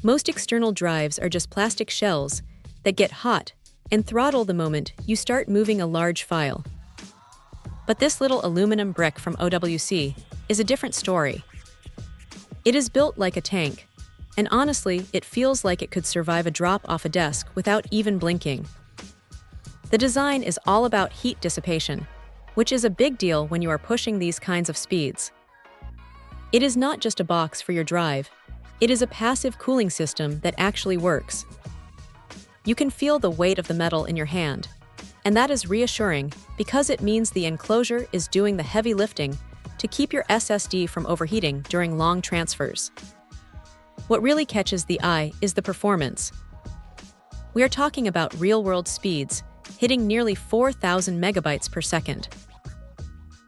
Most external drives are just plastic shells that get hot and throttle the moment you start moving a large file. But this little aluminum brick from OWC is a different story. It is built like a tank, and honestly, it feels like it could survive a drop off a desk without even blinking. The design is all about heat dissipation, which is a big deal when you are pushing these kinds of speeds. It is not just a box for your drive, it is a passive cooling system that actually works. You can feel the weight of the metal in your hand, and that is reassuring because it means the enclosure is doing the heavy lifting to keep your SSD from overheating during long transfers. What really catches the eye is the performance. We are talking about real-world speeds, hitting nearly 4,000 megabytes per second.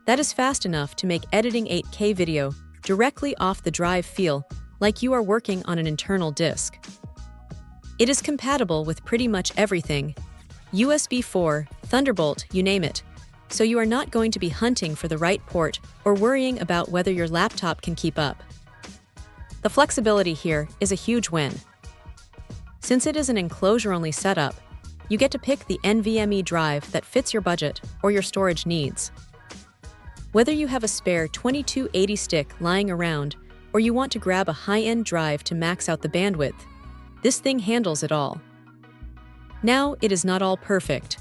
That is fast enough to make editing 8K video directly off the drive feel like you are working on an internal disk. It is compatible with pretty much everything, USB 4, Thunderbolt, you name it, so you are not going to be hunting for the right port or worrying about whether your laptop can keep up. The flexibility here is a huge win. Since it is an enclosure-only setup, you get to pick the NVMe drive that fits your budget or your storage needs. Whether you have a spare 2280 stick lying around or you want to grab a high-end drive to max out the bandwidth, this thing handles it all. Now, it is not all perfect.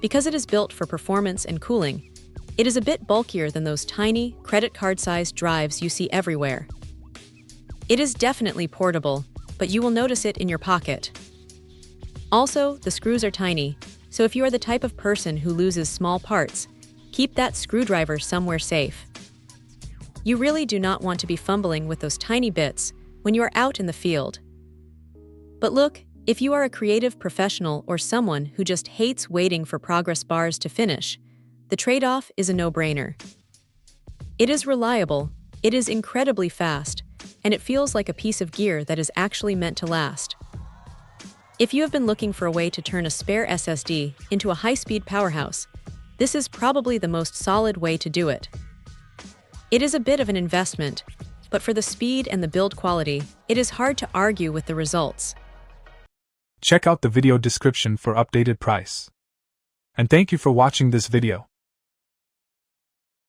Because it is built for performance and cooling, it is a bit bulkier than those tiny, credit card-sized drives you see everywhere. It is definitely portable, but you will notice it in your pocket. Also, the screws are tiny, so if you are the type of person who loses small parts, keep that screwdriver somewhere safe. You really do not want to be fumbling with those tiny bits when you are out in the field. But look, if you are a creative professional or someone who just hates waiting for progress bars to finish, the trade-off is a no-brainer. It is reliable, it is incredibly fast, and it feels like a piece of gear that is actually meant to last. If you have been looking for a way to turn a spare SSD into a high-speed powerhouse, this is probably the most solid way to do it. It is a bit of an investment, but for the speed and the build quality, it is hard to argue with the results. Check out the video description for updated price. And thank you for watching this video.